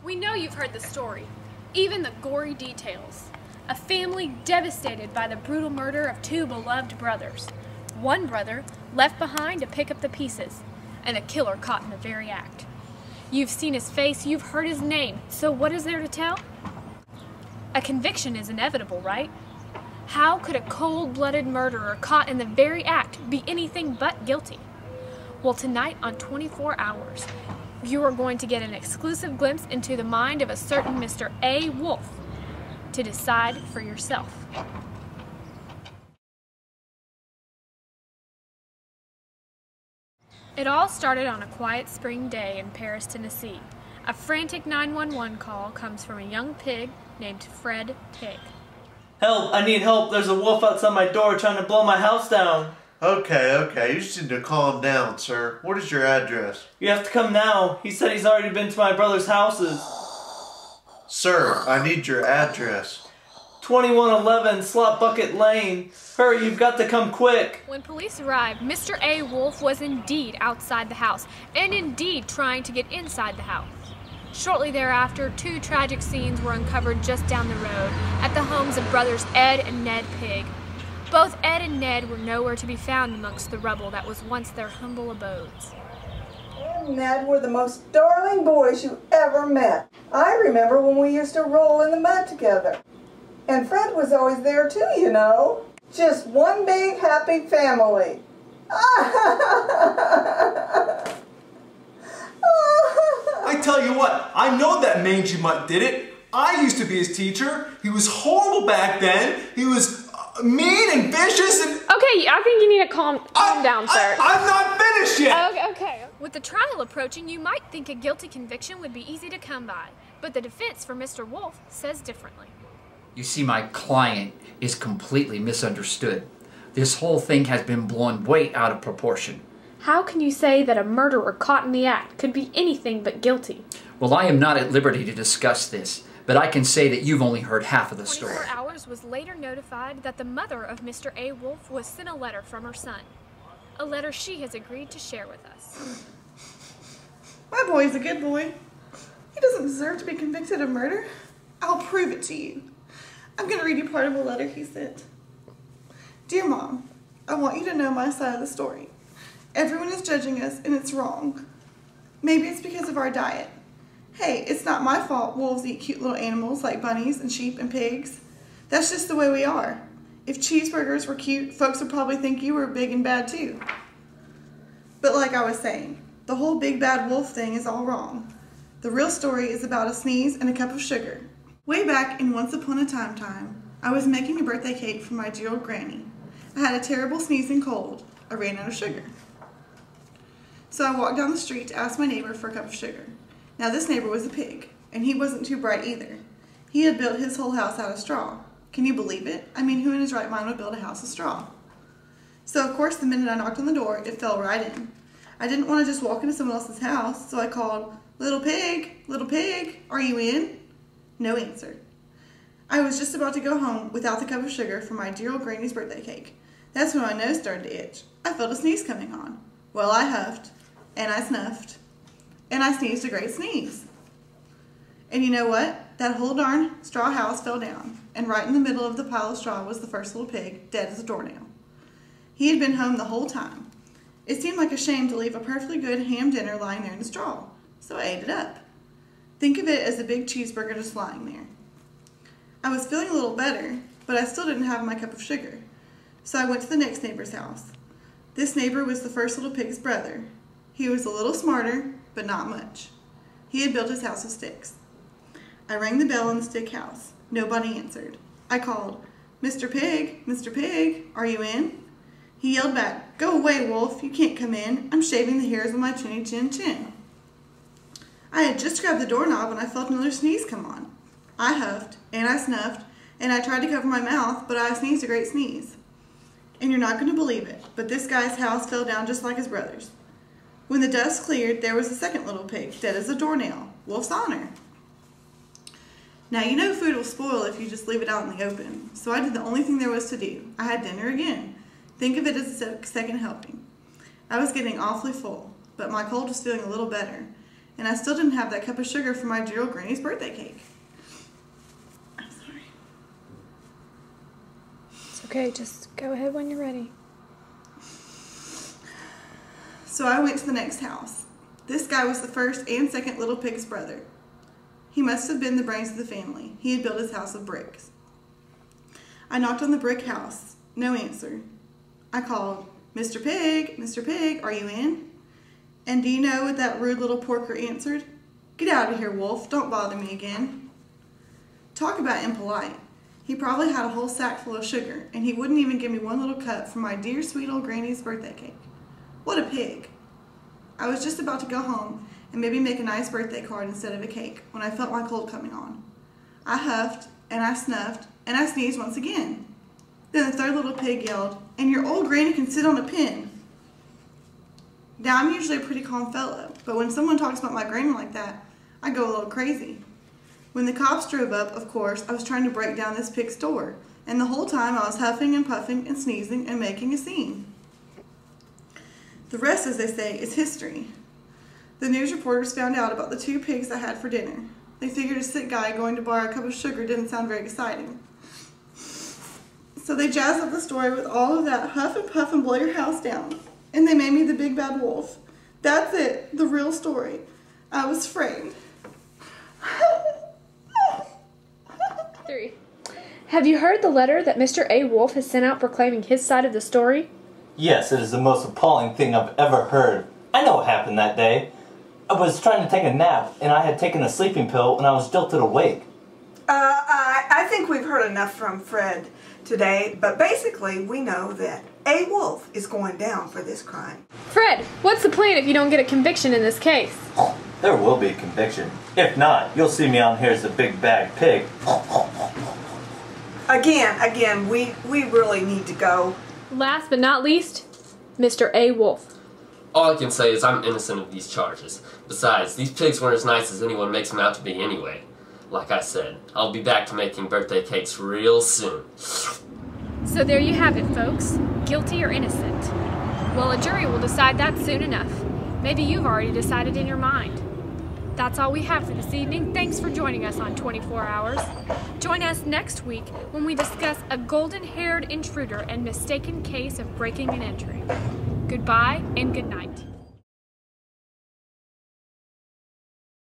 We know you've heard the story, even the gory details. A family devastated by the brutal murder of two beloved brothers. One brother left behind to pick up the pieces, and a killer caught in the very act. You've seen his face, you've heard his name, so what is there to tell? A conviction is inevitable, right? How could a cold-blooded murderer caught in the very act be anything but guilty? Well, tonight on 24 Hours, you are going to get an exclusive glimpse into the mind of a certain Mr. A. Wolf to decide for yourself. It all started on a quiet spring day in Paris, Tennessee. A frantic 911 call comes from a young pig named Fred Pig. Help! I need help! There's a wolf outside my door trying to blow my house down. Okay, you just need to calm down, sir. What is your address? You have to come now. He said he's already been to my brother's houses. Sir, I need your address. 2111 Slop Bucket Lane. Hurry, you've got to come quick. When police arrived, Mr. A. Wolf was indeed outside the house, and indeed trying to get inside the house. Shortly thereafter, two tragic scenes were uncovered just down the road at the homes of brothers Ed and Ned Pig. Both Ed and Ned were nowhere to be found amongst the rubble that was once their humble abodes. Ed and Ned were the most darling boys you ever met. I remember when we used to roll in the mud together. And Fred was always there too, you know. Just one big happy family. I tell you what, I know that mangy mutt did it. I used to be his teacher. He was horrible back then. He was mean and vicious and... Okay, I think you need to calm down, sir. I'm not finished yet. Okay. With the trial approaching, you might think a guilty conviction would be easy to come by. But the defense for Mr. Wolf says differently. You see, my client is completely misunderstood. This whole thing has been blown way out of proportion. How can you say that a murderer caught in the act could be anything but guilty? Well, I am not at liberty to discuss this, but I can say that you've only heard half of the story. 24 Hours was later notified that the mother of Mr. A. Wolf was sent a letter from her son. A letter she has agreed to share with us. My boy's a good boy. He doesn't deserve to be convicted of murder. I'll prove it to you. I'm going to read you part of a letter he sent. Dear Mom, I want you to know my side of the story. Everyone is judging us and it's wrong. Maybe it's because of our diet. Hey, it's not my fault wolves eat cute little animals like bunnies and sheep and pigs. That's just the way we are. If cheeseburgers were cute, folks would probably think you were big and bad too. But like I was saying, the whole big bad wolf thing is all wrong. The real story is about a sneeze and a cup of sugar. Way back in Once Upon a Time, I was making a birthday cake for my dear old granny. I had a terrible sneezing cold. I ran out of sugar. So I walked down the street to ask my neighbor for a cup of sugar. Now this neighbor was a pig, and he wasn't too bright either. He had built his whole house out of straw. Can you believe it? I mean, who in his right mind would build a house of straw? So of course, the minute I knocked on the door, it fell right in. I didn't want to just walk into someone else's house, so I called, little pig, are you in? No answer. I was just about to go home without the cup of sugar for my dear old granny's birthday cake. That's when my nose started to itch. I felt a sneeze coming on. Well, I huffed, and I snuffed, and I sneezed a great sneeze. And you know what? That whole darn straw house fell down, and right in the middle of the pile of straw was the first little pig, dead as a doornail. He had been home the whole time. It seemed like a shame to leave a perfectly good ham dinner lying there in the straw, so I ate it up. Think of it as a big cheeseburger just lying there. I was feeling a little better, but I still didn't have my cup of sugar, so I went to the next neighbor's house. This neighbor was the first little pig's brother. He was a little smarter, but not much. He had built his house of sticks. I rang the bell in the stick house. Nobody answered. I called, Mr. Pig, are you in? He yelled back, go away, Wolf, you can't come in. I'm shaving the hairs on my chinny chin chin. I had just grabbed the doorknob and I felt another sneeze come on. I huffed, and I snuffed, and I tried to cover my mouth, but I sneezed a great sneeze. And you're not going to believe it, but this guy's house fell down just like his brother's. When the dust cleared, there was a second little pig, dead as a doornail. Wolf's honor. Now, you know food will spoil if you just leave it out in the open, so I did the only thing there was to do. I had dinner again. Think of it as a second helping. I was getting awfully full, but my cold was feeling a little better, and I still didn't have that cup of sugar for my dear old granny's birthday cake. I'm sorry. It's okay, just go ahead when you're ready. So I went to the next house. This guy was the first and second little pig's brother. He must have been the brains of the family. He had built his house of bricks. I knocked on the brick house. No answer. I called, "Mr. Pig, are you in?" And do you know what that rude little porker answered? "Get out of here, Wolf. Don't bother me again." Talk about impolite. He probably had a whole sack full of sugar, and he wouldn't even give me one little cup for my dear sweet old granny's birthday cake. What a pig. I was just about to go home and maybe make a nice birthday card instead of a cake when I felt my cold coming on. I huffed, and I snuffed, and I sneezed once again. Then the third little pig yelled, "And your old granny can sit on a pin." Now, I'm usually a pretty calm fellow, but when someone talks about my granny like that, I go a little crazy. When the cops drove up, of course, I was trying to break down this pig's door, and the whole time I was huffing and puffing and sneezing and making a scene. The rest, as they say, is history. The news reporters found out about the 2 pigs I had for dinner. They figured a sick guy going to borrow a cup of sugar didn't sound very exciting. So they jazzed up the story with all of that huff and puff and blow your house down. And they made me the big bad wolf. That's it, the real story. I was framed. 3. Have you heard the letter that Mr. A. Wolf has sent out proclaiming his side of the story? Yes, it is the most appalling thing I've ever heard. I know what happened that day. I was trying to take a nap, and I had taken a sleeping pill, and I was jolted awake. I think we've heard enough from Fred today, but basically we know that A. Wolf is going down for this crime. Fred, what's the plan if you don't get a conviction in this case? There will be a conviction. If not, you'll see me on here as a big bag pig. Again, we really need to go. Last but not least, Mr. A. Wolf. All I can say is I'm innocent of these charges. Besides, these pigs weren't as nice as anyone makes them out to be anyway. Like I said, I'll be back to making birthday cakes real soon. So there you have it, folks. Guilty or innocent? Well, a jury will decide that soon enough. Maybe you've already decided in your mind. That's all we have for this evening. Thanks for joining us on 24 Hours. Join us next week when we discuss a golden-haired intruder and mistaken case of breaking and entering. Goodbye and good night.